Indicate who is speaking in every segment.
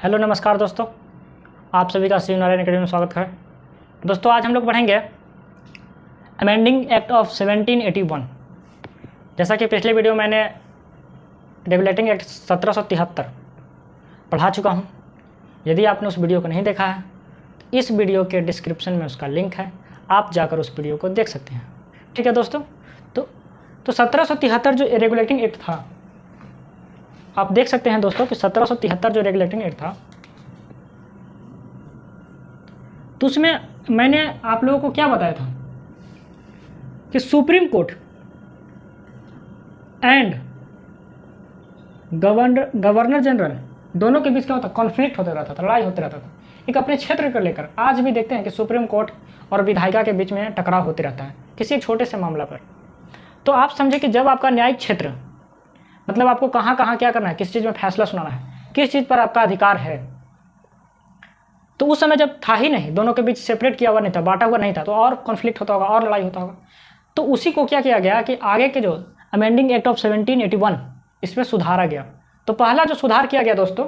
Speaker 1: Hello नमस्कार दोस्तों, आप सभी का शिव नारायण अकेडमी में स्वागत है। दोस्तों आज हम लोग पढ़ेंगे अमेंडिंग एक्ट ऑफ 1781। जैसा कि पिछले वीडियो मैंने रेगुलेटिंग एक्ट 1773 पढ़ा चुका हूं। यदि आपने उस वीडियो को नहीं देखा है तो इस वीडियो के डिस्क्रिप्शन में उसका लिंक है, आप जाकर उस वीडियो को देख सकते हैं। ठीक है दोस्तों, तो 1773 जो रेगुलेटिंग एक्ट था, आप देख सकते हैं दोस्तों कि 1773 जो रेगुलेटिंग एक्ट था, तो उसमें मैंने आप लोगों को क्या बताया था कि supreme court and governor general दोनों के बीच क्या होता, कॉन्फ्लिक्ट होता रहता था, लड़ाई होते रहता था एक अपने क्षेत्र को लेकर। आज भी देखते हैं कि सुप्रीम कोर्ट और विधायिका के बीच में टकराव होते रहता है किसी एक छोटे से मामला पर। तो आप समझे कि जब आपका न्यायिक क्षेत्र, मतलब आपको कहाँ कहाँ क्या करना है, किस चीज़ में फैसला सुनाना है, किस चीज़ पर आपका अधिकार है, तो उस समय जब था ही नहीं, दोनों के बीच सेपरेट किया हुआ नहीं था, बांटा हुआ नहीं था, तो और कॉन्फ्लिक्ट होता होगा और लड़ाई होता होगा। तो उसी को क्या किया गया कि आगे के जो अमेंडिंग एक्ट ऑफ 1781 इसमें सुधारा गया। तो पहला जो सुधार किया गया दोस्तों,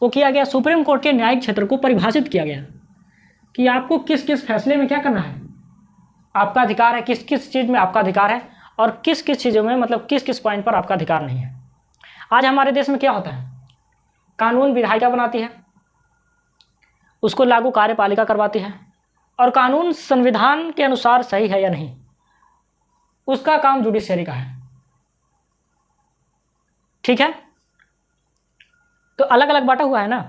Speaker 1: वो किया गया सुप्रीम कोर्ट के न्यायिक क्षेत्र को परिभाषित किया गया कि आपको किस किस फैसले में क्या करना है, आपका अधिकार है, किस किस चीज़ में आपका अधिकार है और किस किस चीज़ों में, मतलब किस किस पॉइंट पर आपका अधिकार नहीं है। आज हमारे देश में क्या होता है, कानून विधायिका बनाती है, उसको लागू कार्यपालिका करवाती है, और कानून संविधान के अनुसार सही है या नहीं, उसका काम जुडिशरी का है। ठीक है, तो अलग अलग बांटा हुआ है ना,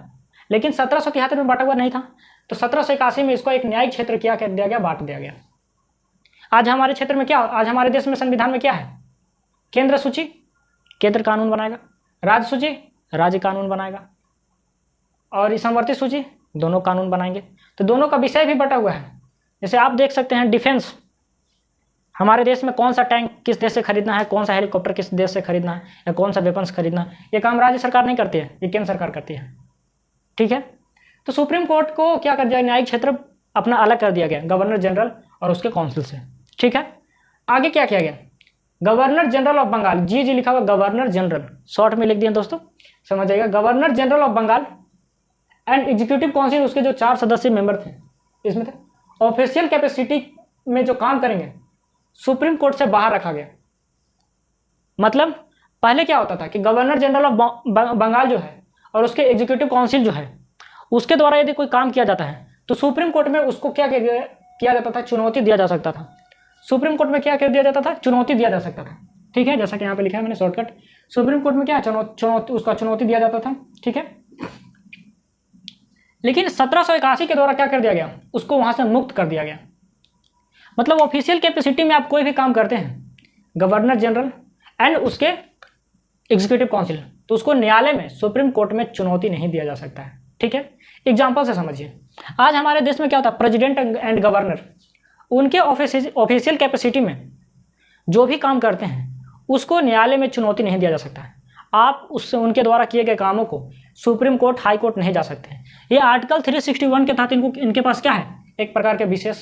Speaker 1: लेकिन 1773 में बांटा हुआ नहीं था, तो 1781 में इसको एक न्यायिक क्षेत्र क्या कर दिया गया, बांट दिया गया। आज हमारे क्षेत्र में क्या, आज हमारे देश में संविधान में क्या है, केंद्र सूची केंद्र कानून बनाएगा, राज्य सूची राज्य कानून बनाएगा, और समवर्ती सूची दोनों कानून बनाएंगे। तो दोनों का विषय भी बटा हुआ है। जैसे आप देख सकते हैं डिफेंस, हमारे देश में कौन सा टैंक किस देश से खरीदना है, कौन सा हेलीकॉप्टर किस देश से खरीदना है, या कौन सा वेपन्स खरीदना है, ये काम राज्य सरकार नहीं करती है, ये केंद्र सरकार करती है। ठीक है, तो सुप्रीम कोर्ट को क्या कर दिया, न्यायिक क्षेत्र अपना अलग कर दिया गया गवर्नर जनरल और उसके काउंसिल से। ठीक है, आगे क्या किया गया, गवर्नर जनरल ऑफ बंगाल, जी लिखा हुआ गवर्नर जनरल, शॉर्ट में लिख दिया दोस्तों, समझ जाएगा, governor general of Bengal and executive council, उसके जो 4 सदस्य मेंबर थे इसमें थे, ऑफिशियल कैपेसिटी में जो काम करेंगे सुप्रीम कोर्ट से बाहर रखा गया। मतलब पहले क्या होता था कि गवर्नर जनरल ऑफ बंगाल जो है और उसके एग्जीक्यूटिव काउंसिल जो है, उसके द्वारा यदि कोई काम किया जाता है तो सुप्रीम कोर्ट में उसको क्या किया जाता था, चुनौती दिया जा सकता था। सुप्रीम कोर्ट में क्या कर दिया जाता था, चुनौती दिया जा सकता था। ठीक है, जैसा कि यहाँ पे लिखा है मैंने शॉर्टकट, सुप्रीम कोर्ट में क्या चुनौती दिया जाता था। ठीक है, लेकिन 1781 के द्वारा क्या कर दिया गया, उसको वहां से मुक्त कर दिया गया। मतलब ऑफिशियल कैपेसिटी में आप कोई भी काम करते हैं, गवर्नर जनरल एंड उसके एग्जीक्यूटिव काउंसिल, तो उसको न्यायालय में, सुप्रीम कोर्ट में चुनौती नहीं दिया जा सकता है। ठीक है, एग्जाम्पल से समझिए, आज हमारे देश में क्या होता है, प्रेसिडेंट एंड गवर्नर उनके ऑफिशियल कैपेसिटी में जो भी काम करते हैं उसको न्यायालय में चुनौती नहीं दिया जा सकता है। आप उससे उनके द्वारा किए गए कामों को सुप्रीम कोर्ट, हाई कोर्ट नहीं जा सकते हैं। ये आर्टिकल 361 के तहत इनके पास क्या है, एक प्रकार के विशेष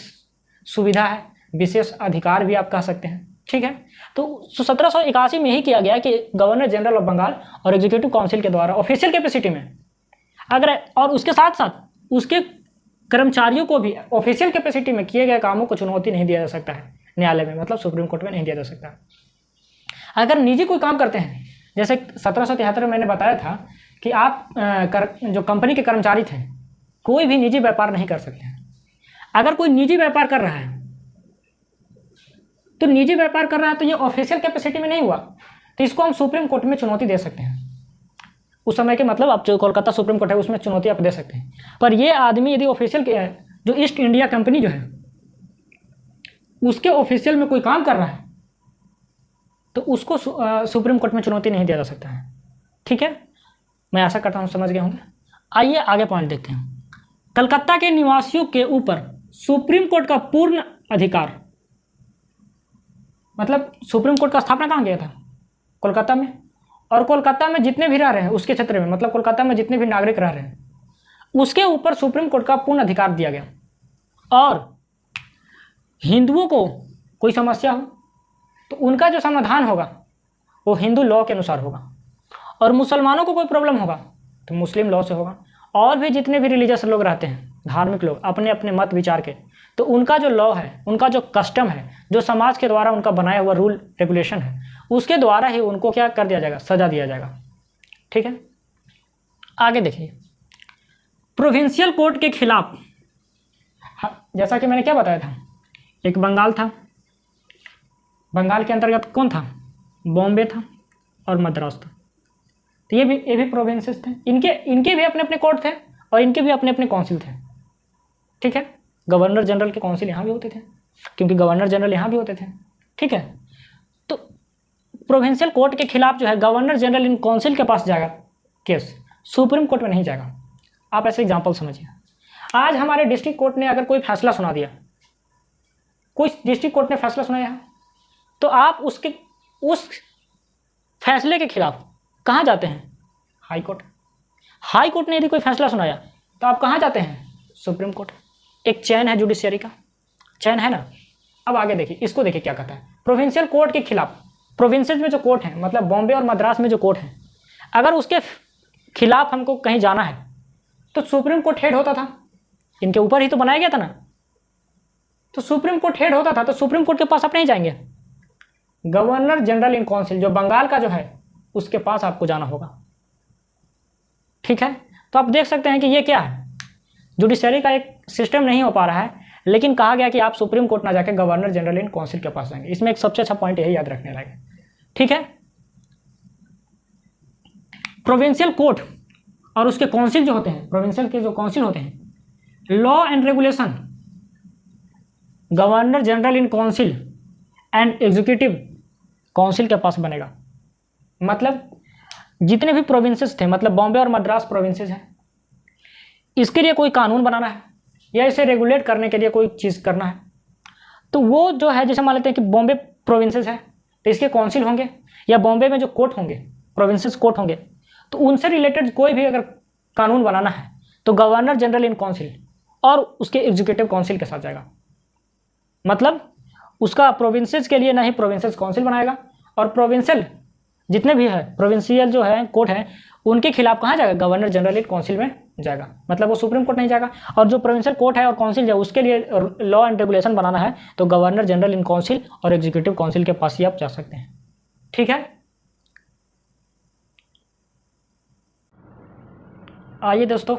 Speaker 1: सुविधा है, विशेष अधिकार भी आप कह सकते हैं। ठीक है, तो 1781 में ही किया गया कि गवर्नर जनरल ऑफ बंगाल और एग्जीक्यूटिव काउंसिल के द्वारा ऑफिशियल कैपेसिटी में अगर, और उसके साथ साथ उसके कर्मचारियों को भी ऑफिशियल कैपेसिटी में किए गए कामों को चुनौती नहीं दिया जा सकता है न्यायालय में, मतलब सुप्रीम कोर्ट में नहीं दिया जा सकता। अगर निजी कोई काम करते हैं, जैसे 1773 में मैंने बताया था कि आप जो कंपनी के कर्मचारी थे, कोई भी निजी व्यापार नहीं कर सकते हैं। अगर कोई निजी व्यापार कर रहा है तो निजी व्यापार कर रहा है तो ये ऑफिशियल कैपेसिटी में नहीं हुआ, तो इसको हम सुप्रीम कोर्ट में चुनौती दे सकते हैं। उस समय के, मतलब आप जो कोलकाता सुप्रीम कोर्ट है उसमें चुनौती आप दे सकते हैं। पर ये आदमी यदि ऑफिशियल जो ईस्ट इंडिया कंपनी जो है उसके ऑफिशियल में कोई काम कर रहा है तो उसको सुप्रीम कोर्ट में चुनौती नहीं दिया जा सकता है। ठीक है, मैं आशा करता हूँ समझ गए होंगे। आइए आगे पॉइंट देखते हैं। कलकत्ता के निवासियों के ऊपर सुप्रीम कोर्ट का पूर्ण अधिकार, मतलब सुप्रीम कोर्ट का स्थापना कहाँ गया था, कोलकाता में, और कोलकाता में जितने भी रह रहे हैं उसके क्षेत्र में, मतलब कोलकाता में जितने भी नागरिक रह रहे हैं उसके ऊपर सुप्रीम कोर्ट का पूर्ण अधिकार दिया गया। और हिंदुओं को कोई समस्या हो तो उनका जो समाधान होगा वो हिंदू लॉ के अनुसार होगा, और मुसलमानों को कोई प्रॉब्लम होगा तो मुस्लिम लॉ से होगा, और भी जितने भी रिलीजियस लोग रहते हैं, धार्मिक लोग, अपने अपने मत विचार के, तो उनका जो लॉ है, उनका जो कस्टम है, जो समाज के द्वारा उनका बनाया हुआ रूल रेगुलेशन है, उसके द्वारा ही उनको क्या कर दिया जाएगा, सजा दिया जाएगा। ठीक है, आगे देखिए, प्रोविंशियल कोर्ट के खिलाफ, जैसा कि मैंने क्या बताया था, एक बंगाल था, बंगाल के अंतर्गत कौन था, बॉम्बे था और मद्रास था। तो ये भी प्रोविंसेस थे, इनके भी अपने अपने कोर्ट थे और इनके भी अपने अपने काउंसिल थे। ठीक है, गवर्नर जनरल के काउंसिल यहाँ भी होते थे, क्योंकि गवर्नर जनरल यहाँ भी होते थे। ठीक है, तो प्रोविंशियल कोर्ट के खिलाफ जो है गवर्नर जनरल इन काउंसिल के पास जाएगा केस, सुप्रीम कोर्ट में नहीं जाएगा। आप ऐसे एग्जाम्पल समझिए, आज हमारे डिस्ट्रिक्ट कोर्ट ने अगर कोई फैसला सुना दिया, कोई डिस्ट्रिक्ट कोर्ट ने फैसला सुनाया, तो आप उस फैसले के खिलाफ कहाँ जाते हैं, हाई कोर्ट। हाई कोर्ट ने यदि कोई फैसला सुनाया तो आप कहाँ जाते हैं, सुप्रीम कोर्ट। एक चैन है जुडिशियरी का, चैन है ना। अब आगे देखिए, इसको देखिए क्या कहता है, प्रोविंशियल कोर्ट के खिलाफ, प्रोविंसेस में जो कोर्ट है, मतलब बॉम्बे और मद्रास में जो कोर्ट है, अगर उसके खिलाफ हमको कहीं जाना है तो सुप्रीम कोर्ट हेड होता था, इनके ऊपर ही तो बनाया गया था ना, तो सुप्रीम कोर्ट हेड होता था, तो सुप्रीम कोर्ट के पास आप नहीं जाएंगे, गवर्नर जनरल इन काउंसिल जो बंगाल का जो है उसके पास आपको जाना होगा। ठीक है, तो आप देख सकते हैं कि ये क्या है, जुडिशरी का एक सिस्टम नहीं हो पा रहा है, लेकिन कहा गया कि आप सुप्रीम कोर्ट ना जाके गवर्नर जनरल इन काउंसिल के पास जाएंगे। इसमें एक सबसे अच्छा पॉइंट यही याद रखने लगे। ठीक है, प्रोविंशियल कोर्ट और उसके काउंसिल जो होते हैं, प्रोविंशियल के जो काउंसिल होते हैं, law and regulation governor general in council and executive council के पास बनेगा। मतलब जितने भी प्रोविंसेस थे, मतलब बॉम्बे और मद्रास प्रोविंसेस हैं, इसके लिए कोई कानून बनाना है या इसे रेगुलेट करने के लिए कोई चीज़ करना है, तो वो जो है, जैसे मान लेते हैं कि बॉम्बे प्रोविंसेस है तो इसके काउंसिल होंगे, या बॉम्बे में जो कोर्ट होंगे, प्रोविंसेस कोर्ट होंगे, तो उनसे रिलेटेड कोई भी अगर कानून बनाना है तो गवर्नर जनरल इन काउंसिल और उसके एग्जीक्यूटिव काउंसिल के साथ जाएगा। मतलब उसका प्रोविंसेस के लिए ना ही प्रोविंसेस काउंसिल बनाएगा, और प्रोविंशियल जितने भी है, प्रोविंशियल जो है कोर्ट है, उनके खिलाफ कहाँ जाएगा, गवर्नर जनरल इन काउंसिल में जाएगा। मतलब वो सुप्रीम कोर्ट नहीं जाएगा, और जो प्रोविंशियल कोर्ट है और काउंसिल है उसके लिए लॉ एंड रेगुलेशन बनाना है तो गवर्नर जनरल इन काउंसिल और एग्जीक्यूटिव काउंसिल के पास ही आप जा सकते हैं। ठीक है, आइए दोस्तों,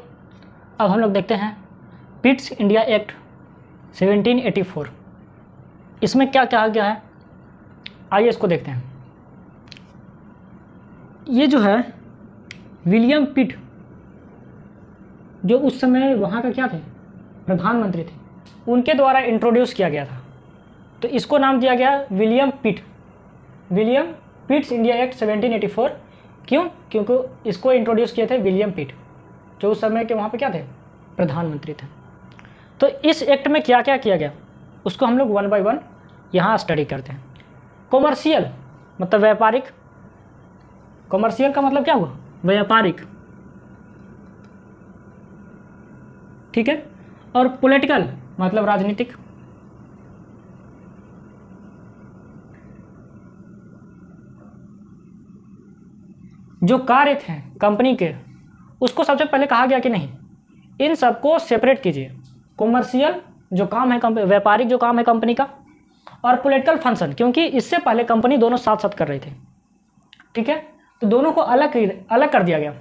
Speaker 1: अब हम लोग देखते हैं पिट्स इंडिया एक्ट 1784, इसमें क्या कहा गया है, आइए इसको देखते हैं। ये जो है विलियम पिट, जो उस समय वहाँ का क्या थे, प्रधानमंत्री थे, उनके द्वारा इंट्रोड्यूस किया गया था, तो इसको नाम दिया गया विलियम पिट्स इंडिया एक्ट 1784। क्यों? क्योंकि इसको इंट्रोड्यूस किए थे विलियम पिट, जो उस समय के वहाँ पे क्या थे, प्रधानमंत्री थे। तो इस एक्ट में क्या क्या किया गया उसको हम लोग वन बाय वन यहाँ स्टडी करते हैं। कॉमर्शियल मतलब व्यापारिक, कॉमर्शियल का मतलब क्या हुआ, व्यापारिक। ठीक है, और पॉलिटिकल मतलब राजनीतिक। जो कार्य थे कंपनी के, उसको सबसे पहले कहा गया कि नहीं, इन सबको सेपरेट कीजिए। कॉमर्शियल जो काम है, व्यापारिक जो काम है कंपनी का, और पॉलिटिकल फंक्शन, क्योंकि इससे पहले कंपनी दोनों साथ साथ कर रही थी। ठीक है, तो दोनों को अलग कर दिया गया।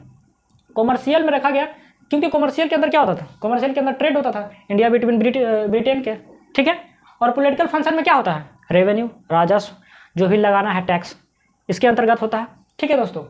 Speaker 1: कॉमर्शियल में रखा गया क्योंकि कॉमर्शियल के अंदर क्या होता था, कॉमर्शियल के अंदर ट्रेड होता था इंडिया बिटवीन ब्रिटेन के। ठीक है, और पॉलिटिकल फंक्शन में क्या होता है, रेवेन्यू, राजस्व, जो भी लगाना है टैक्स, इसके अंतर्गत होता है। ठीक है दोस्तों,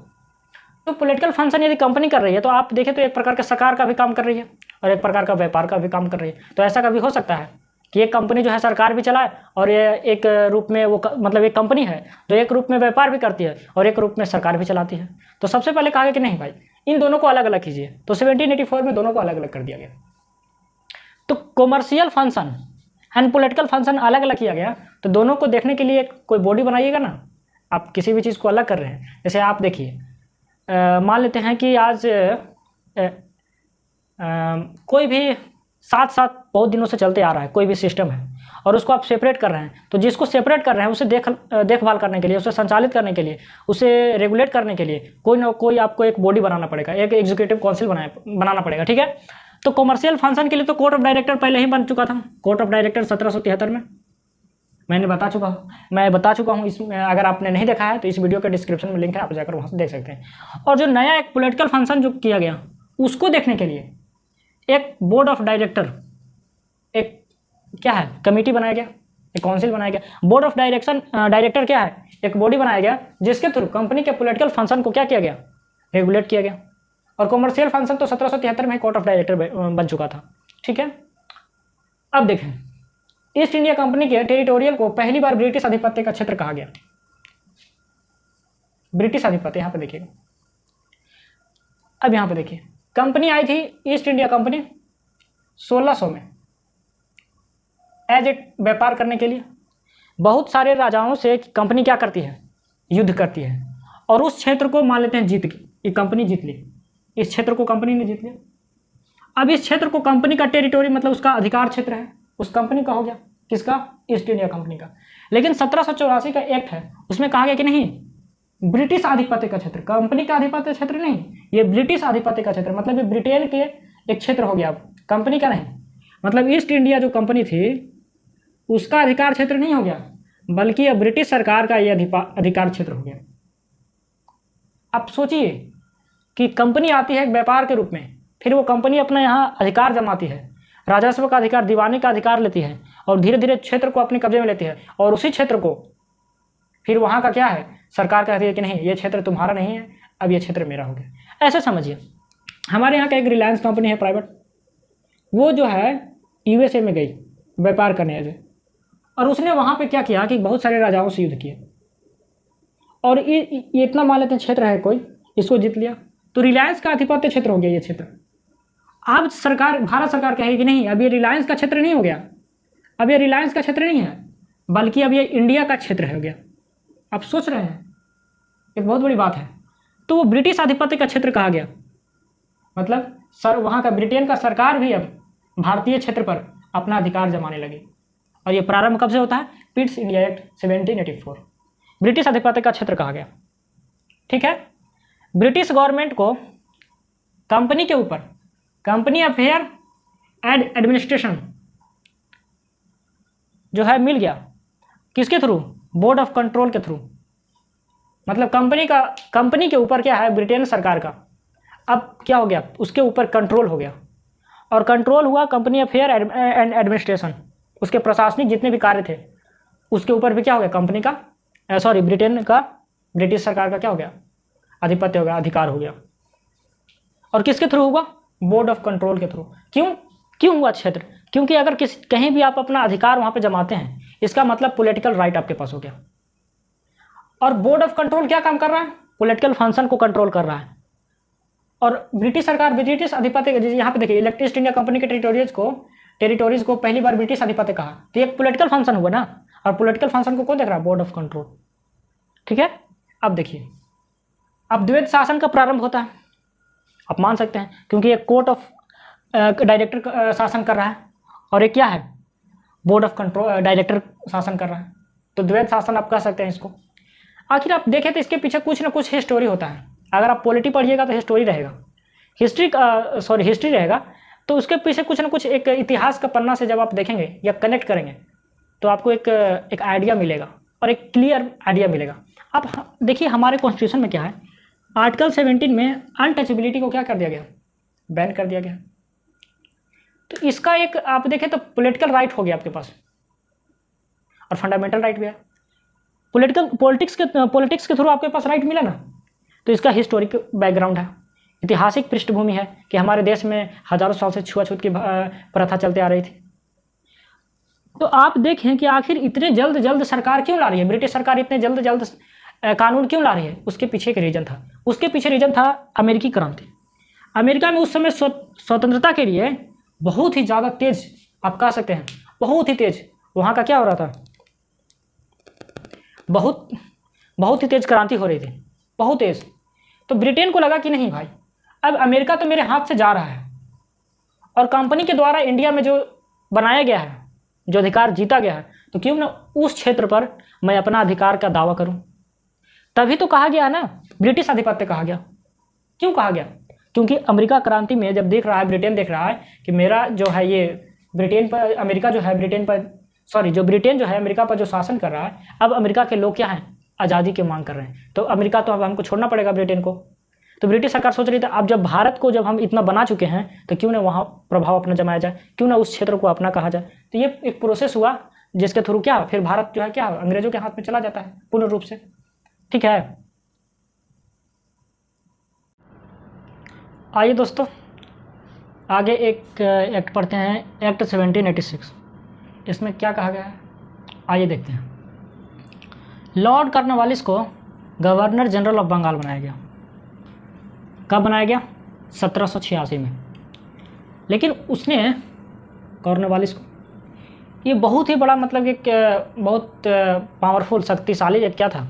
Speaker 1: तो पॉलिटिकल फंक्शन यदि कंपनी कर रही है तो आप देखें तो एक प्रकार का सरकार का भी काम कर रही है और एक प्रकार का व्यापार का भी काम कर रही है। तो ऐसा कभी हो सकता है कि एक कंपनी जो है सरकार भी चलाए और ये एक रूप में वो मतलब एक कंपनी है जो एक रूप में व्यापार भी करती है और एक रूप में सरकार भी चलाती है। तो सबसे पहले कहा गया कि नहीं भाई, इन दोनों को अलग अलग कीजिए। तो 1784 में दोनों को अलग अलग कर दिया गया। तो commercial function and political function अलग अलग किया गया। तो दोनों को देखने के लिए कोई बॉडी बनाइएगा ना, आप किसी भी चीज़ को अलग कर रहे हैं। जैसे आप देखिए, मान लेते हैं कि आज कोई भी साथ साथ बहुत दिनों से चलते आ रहा है कोई भी सिस्टम है, और उसको आप सेपरेट कर रहे हैं, तो जिसको सेपरेट कर रहे हैं उसे देखभाल करने के लिए, उसे संचालित करने के लिए, उसे रेगुलेट करने के लिए कोई ना कोई आपको एक बॉडी बनाना पड़ेगा, एक एग्जीक्यूटिव काउंसिल बनाना पड़ेगा, ठीक है। तो कॉमर्शियल फंक्शन के लिए तो कोर्ट ऑफ डायरेक्टर पहले ही बन चुका था, कोर्ट ऑफ डायरेक्टर 1773 में मैं बता चुका हूँ इसमें, अगर आपने नहीं देखा है तो इस वीडियो के डिस्क्रिप्शन में लिंक है, आप जाकर वहाँ से देख सकते हैं। और जो नया एक पॉलिटिकल फंक्शन जो किया गया उसको देखने के लिए एक बोर्ड ऑफ डायरेक्टर, एक क्या है, कमेटी बनाया गया, एक काउंसिल बनाया गया। बोर्ड ऑफ डायरेक्टर क्या है, एक बॉडी बनाया गया जिसके थ्रू कंपनी के पॉलिटिकल फंक्शन को क्या किया गया, रेगुलेट किया गया। और कॉमर्शियल फंक्शन तो 1773 में कोर्ट ऑफ डायरेक्टर बन चुका था, ठीक है। अब देखें, ईस्ट इंडिया कंपनी के टेरिटोरियल को पहली बार ब्रिटिश आधिपत्य का क्षेत्र कहा गया। ब्रिटिश आधिपत्य, यहां पे देखिएगा, अब यहां पे देखिए, कंपनी आई थी ईस्ट इंडिया कंपनी 1600 में एज ए व्यापार करने के लिए। बहुत सारे राजाओं से कंपनी क्या करती है, युद्ध करती है, और उस क्षेत्र को मान लेते हैं जीत गई, ये कंपनी जीत ली, इस क्षेत्र को कंपनी ने जीत लिया। अब इस क्षेत्र को कंपनी का टेरिटोरी मतलब उसका अधिकार क्षेत्र है, उस कंपनी का हो गया, किसका, ईस्ट इंडिया कंपनी का। लेकिन 1784 का एक्ट है, उसमें कहा गया कि नहीं, ब्रिटिश आधिपत्य का क्षेत्र, कंपनी का आधिपत्य क्षेत्र नहीं, ये ब्रिटिश आधिपत्य का क्षेत्र, मतलब ये ब्रिटेन के एक क्षेत्र हो गया, कंपनी का नहीं। मतलब ईस्ट इंडिया जो कंपनी थी उसका अधिकार क्षेत्र नहीं हो गया, बल्कि यह ब्रिटिश सरकार का यह अधिकार क्षेत्र हो गया। अब सोचिए कि कंपनी आती है एक व्यापार के रूप में, फिर वो कंपनी अपना यहाँ अधिकार जमाती है, राजस्व का अधिकार, दीवानी का अधिकार लेती है, और धीरे धीरे क्षेत्र को अपने कब्जे में लेती है, और उसी क्षेत्र को फिर वहाँ का क्या है, सरकार कहती है कि नहीं, ये क्षेत्र तुम्हारा नहीं है, अब ये क्षेत्र मेरा हो गया। ऐसे समझिए, हमारे यहाँ का एक रिलायंस कंपनी है प्राइवेट, वो जो है यूएसए में गई व्यापार करने से, और उसने वहाँ पे क्या किया कि बहुत सारे राजाओं से युद्ध किए, और ये इतना मान लेते हैं क्षेत्र है कोई, इसको जीत लिया, तो रिलायंस का आधिपत्य क्षेत्र हो गया ये क्षेत्र। अब सरकार, भारत सरकार कहेगी कि नहीं, अब ये रिलायंस का क्षेत्र नहीं हो गया, अब ये रिलायंस का क्षेत्र नहीं है, बल्कि अब ये इंडिया का क्षेत्र हो गया। आप सोच रहे हैं, एक बहुत बड़ी बात है। तो वो ब्रिटिश आधिपत्य का क्षेत्र कहा गया, मतलब वहाँ का ब्रिटेन का सरकार भी अब भारतीय क्षेत्र पर अपना अधिकार जमाने लगी। और ये प्रारंभ कब से होता है, पिट्स इंडिया एक्ट 1784, ब्रिटिश आधिपत्य का क्षेत्र कहा गया, ठीक है। ब्रिटिश गवर्नमेंट को कंपनी के ऊपर कंपनी अफेयर एंड एडमिनिस्ट्रेशन जो है मिल गया, किसके थ्रू, बोर्ड ऑफ कंट्रोल के थ्रू। मतलब कंपनी के ऊपर क्या है, ब्रिटेन सरकार का अब क्या हो गया, उसके ऊपर कंट्रोल हो गया, और कंट्रोल हुआ कंपनी अफेयर एंड एडमिनिस्ट्रेशन, उसके प्रशासनिक जितने भी कार्य थे उसके ऊपर भी क्या हो गया, कंपनी का ब्रिटेन का, ब्रिटिश सरकार का क्या हो गया, आधिपत्य हो गया, अधिकार हो गया। और किसके थ्रू हुआ, बोर्ड ऑफ कंट्रोल के थ्रू। क्यों हुआ क्षेत्र, क्योंकि अगर कहीं भी आप अपना अधिकार वहां पे जमाते हैं, इसका मतलब पॉलिटिकल राइट आपके पास हो गया। और बोर्ड ऑफ कंट्रोल क्या काम कर रहा है, पॉलिटिकल फंक्शन को कंट्रोल कर रहा है। और ब्रिटिश सरकार, ब्रिटिश आधिपत्य, यहाँ पे देखिए, ईस्ट इंडिया कंपनी के टेरिटोरीज को पहली बार ब्रिटिश आधिपत्य कहा, तो एक पॉलिटिकल फंक्शन हुआ ना, और पॉलिटिकल फंक्शन को कौन देख रहा है, बोर्ड ऑफ कंट्रोल, ठीक है। अब देखिए, अब द्वैत शासन का प्रारंभ होता है, आप मान सकते हैं, क्योंकि एक कोर्ट ऑफ डायरेक्टर शासन कर रहा है, और एक क्या है, बोर्ड ऑफ कंट्रोल डायरेक्टर शासन कर रहा है, तो द्वैत शासन आप कह सकते हैं इसको। आखिर आप देखें तो इसके पीछे कुछ ना कुछ हिस्टोरी होता है। अगर आप पॉलिटी पढ़िएगा तो हिस्टोरी रहेगा, हिस्ट्री रहेगा, तो उसके पीछे कुछ ना कुछ एक इतिहास का पन्ना से जब आप देखेंगे या कनेक्ट करेंगे तो आपको एक आइडिया मिलेगा, और एक क्लियर आइडिया मिलेगा। आप देखिए, हमारे कॉन्स्टिट्यूशन में क्या है, आर्टिकल 17 में अनटचेबिलिटी को क्या कर दिया गया, बैन कर दिया गया। तो इसका एक आप देखें तो पॉलिटिकल राइट हो गया आपके पास, और फंडामेंटल राइट भी है। पॉलिटिक्स के थ्रू आपके पास राइट मिला ना, तो इसका हिस्टोरिक बैकग्राउंड है, ऐतिहासिक पृष्ठभूमि है कि हमारे देश में हजारों साल से छुआछूत की प्रथा चलते आ रही थी। तो आप देखें कि आखिर इतने जल्द सरकार क्यों ला रही है, ब्रिटिश सरकार इतने जल्द कानून क्यों ला रही है, उसके पीछे एक रीजन था। उसके पीछे रीजन था अमेरिकी क्रांति। अमेरिका में उस समय स्वतंत्रता के लिए बहुत ही ज़्यादा तेज, आप कह सकते हैं बहुत ही तेज, वहाँ का क्या हो रहा था, बहुत ही तेज क्रांति हो रही थी, बहुत तेज। तो ब्रिटेन को लगा कि नहीं भाई, अब अमेरिका तो मेरे हाथ से जा रहा है, और कंपनी के द्वारा इंडिया में जो बनाया गया है जो अधिकार जीता गया है, तो क्यों ना उस क्षेत्र पर मैं अपना अधिकार का दावा करूं। तभी तो कहा गया ना, ब्रिटिश आधिपत्य कहा गया। क्यों कहा गया? क्योंकि अमेरिका क्रांति में जब देख रहा है, ब्रिटेन देख रहा है कि मेरा जो है ये ब्रिटेन पर, अमेरिका जो है ब्रिटेन पर, सॉरी जो ब्रिटेन जो है अमेरिका पर जो शासन कर रहा है, अब अमेरिका के लोग क्या हैं, आज़ादी की मांग कर रहे हैं, तो अमेरिका तो अब हमको छोड़ना पड़ेगा ब्रिटेन को। तो ब्रिटिश सरकार सोच रही थी अब जब भारत को जब हम इतना बना चुके हैं तो क्यों ना वहाँ प्रभाव अपना जमाया जाए, क्यों ना उस क्षेत्र को अपना कहा जाए। तो ये एक प्रोसेस हुआ जिसके थ्रू क्या फिर भारत जो है क्या अंग्रेजों के हाथ में चला जाता है पूर्ण रूप से। ठीक है, आइए दोस्तों आगे एक एक्ट पढ़ते हैं, एक्ट 1786। इसमें क्या कहा गया है आइए देखते हैं। लॉर्ड कॉर्नवालिस को गवर्नर जनरल ऑफ बंगाल बनाया गया। कब बनाया गया? 1786 में। लेकिन उसने कॉर्नवालिस को, ये बहुत ही बड़ा मतलब एक बहुत पावरफुल शक्तिशाली एक क्या था,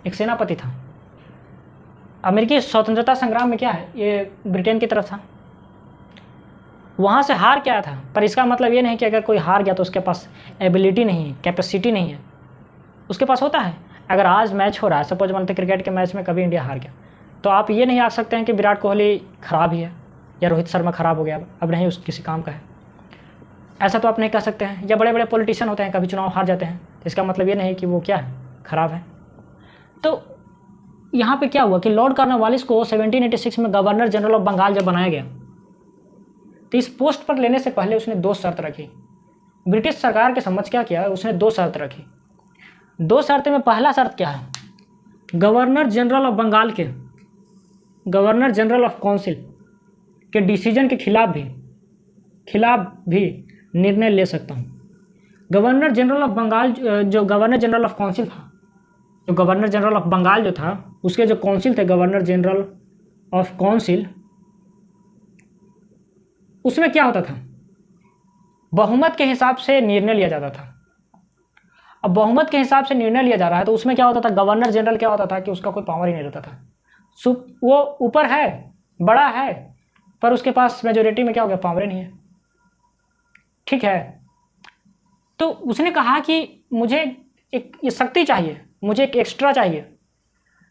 Speaker 1: एक सेनापति था। अमेरिकी स्वतंत्रता संग्राम में क्या है ये ब्रिटेन की तरफ था, वहाँ से हार के आया था। पर इसका मतलब ये नहीं कि अगर कोई हार गया तो उसके पास एबिलिटी नहीं है, कैपेसिटी नहीं है। उसके पास होता है। अगर आज मैच हो रहा है, सपोज मानते क्रिकेट के मैच में कभी इंडिया हार गया, तो आप ये नहीं आ सकते हैं कि विराट कोहली खराब ही है या रोहित शर्मा खराब हो गया अब नहीं उस किसी काम का है, ऐसा तो आप नहीं कह सकते हैं। या बड़े बड़े पॉलिटिशियन होते हैं कभी चुनाव हार जाते हैं, तो इसका मतलब ये नहीं कि वो क्या है, खराब है। तो यहाँ पे क्या हुआ कि लॉर्ड कॉर्नवालिस को 1786 में गवर्नर जनरल ऑफ बंगाल जब बनाया गया, तो इस पोस्ट पर लेने से पहले उसने 2 शर्त रखी। ब्रिटिश सरकार के समझ क्या किया, उसने 2 शर्त रखी। 2 शर्त में पहला शर्त क्या है, गवर्नर जनरल ऑफ बंगाल के, गवर्नर जनरल ऑफ काउंसिल के डिसीजन के खिलाफ भी निर्णय ले सकता हूँ। गवर्नर जनरल ऑफ बंगाल जो गवर्नर जनरल ऑफ काउंसिल था, जो गवर्नर जनरल ऑफ बंगाल जो था उसके जो काउंसिल थे, गवर्नर जनरल ऑफ काउंसिल, उसमें क्या होता था, बहुमत के हिसाब से निर्णय लिया जाता था। अब बहुमत के हिसाब से निर्णय लिया जा रहा है तो उसमें क्या होता था, गवर्नर जनरल क्या होता था कि उसका कोई पावर ही नहीं रहता था। वो ऊपर है, बड़ा है, पर उसके पास मेजोरिटी में क्या हो गया, पावर ही नहीं है। ठीक है, तो उसने कहा कि मुझे एक ये शक्ति चाहिए, मुझे एक एक्स्ट्रा चाहिए,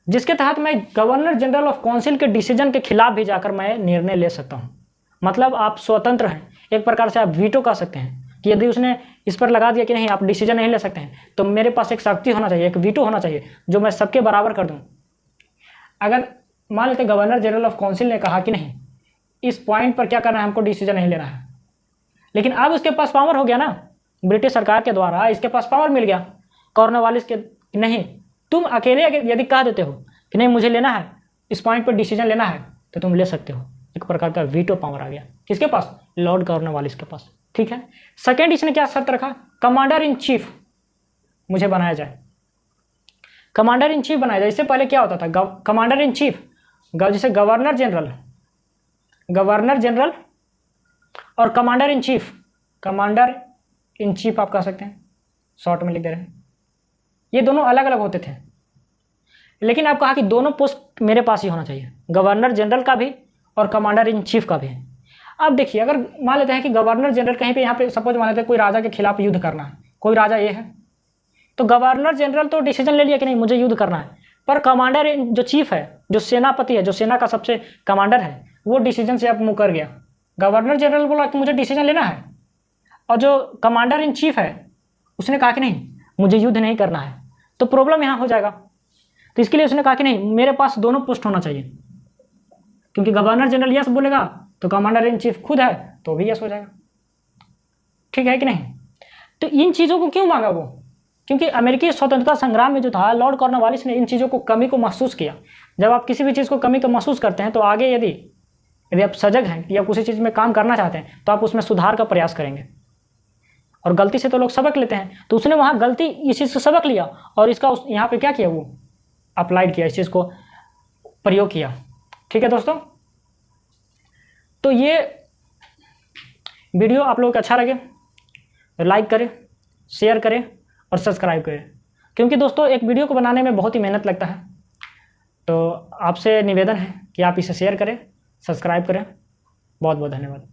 Speaker 1: जिसके तहत मैं गवर्नर जनरल ऑफ काउंसिल के डिसीजन के खिलाफ भी जाकर मैं निर्णय ले सकता हूँ। मतलब आप स्वतंत्र हैं, एक प्रकार से आप वीटो कर सकते हैं कि यदि उसने इस पर लगा दिया कि नहीं आप डिसीजन नहीं ले सकते हैं, तो मेरे पास एक शक्ति होना चाहिए, एक वीटो होना चाहिए जो मैं सबके बराबर कर दूँ। अगर मान लेते गवर्नर जनरल ऑफ काउंसिल ने कहा कि नहीं इस पॉइंट पर क्या करना है, हमको डिसीजन नहीं लेना है, लेकिन अब उसके पास पावर हो गया ना, ब्रिटिश सरकार के द्वारा इसके पास पावर मिल गया कॉर्नवालिस के, नहीं तुम अकेले यदि कह देते हो कि नहीं मुझे लेना है, इस पॉइंट पर डिसीजन लेना है, तो तुम ले सकते हो। एक प्रकार का वीटो पावर आ गया किसके पास, लॉर्ड कॉर्नवालिस के पास। ठीक है, सेकेंड इसने क्या शर्त रखा, कमांडर इन चीफ मुझे बनाया जाए, कमांडर इन चीफ बनाया जाए। इससे पहले क्या होता था, कमांडर इन चीफ, जैसे गवर्नर जनरल और commander in chief, commander in chief आप कह सकते हैं, शॉर्ट में लिख दे रहे हैं, ये दोनों अलग अलग होते थे। लेकिन आप कहा कि दोनों पोस्ट मेरे पास ही होना चाहिए, गवर्नर जनरल का भी और कमांडर इन चीफ का भी। अब देखिए अगर मान लेते हैं कि गवर्नर जनरल कहीं पे यहाँ पे सपोज मान लेते हैं कोई राजा के खिलाफ युद्ध करना है, कोई राजा ये है, तो गवर्नर जनरल तो डिसीजन ले लिया कि नहीं मुझे युद्ध करना है, पर कमांडर जो चीफ है, जो सेनापति है, जो सेना का सबसे कमांडर है, वो डिसीजन से अब मुकर गया। गवर्नर जनरल बोला कि मुझे डिसीजन लेना है, और जो कमांडर इन चीफ है उसने कहा कि नहीं मुझे युद्ध नहीं करना है, तो प्रॉब्लम यहाँ हो जाएगा। तो इसके लिए उसने कहा कि नहीं मेरे पास दोनों पोस्ट होना चाहिए, क्योंकि गवर्नर जनरल यस बोलेगा तो कमांडर इन चीफ खुद है तो भी यस हो जाएगा। ठीक है कि नहीं। तो इन चीज़ों को क्यों मांगा वो, क्योंकि अमेरिकी स्वतंत्रता संग्राम में जो था लॉर्ड कॉर्नवालिस ने इन चीज़ों को कमी को महसूस किया। जब आप किसी भी चीज़ को कमी को महसूस करते हैं तो आगे यदि आप सजग हैं या किसी चीज़ में काम करना चाहते हैं तो आप उसमें सुधार का प्रयास करेंगे, और गलती से तो लोग सबक लेते हैं। तो उसने वहाँ गलती इस चीज़ से सबक लिया और इसका यहाँ पे क्या किया, वो अप्लाइड किया, इस चीज़ को प्रयोग किया। ठीक है दोस्तों, तो ये वीडियो आप लोगों को अच्छा लगे तो लाइक करें, शेयर करें और सब्सक्राइब करें, क्योंकि दोस्तों एक वीडियो को बनाने में बहुत ही मेहनत लगता है। तो आपसे निवेदन है कि आप इसे शेयर करें, सब्सक्राइब करें। बहुत बहुत धन्यवाद।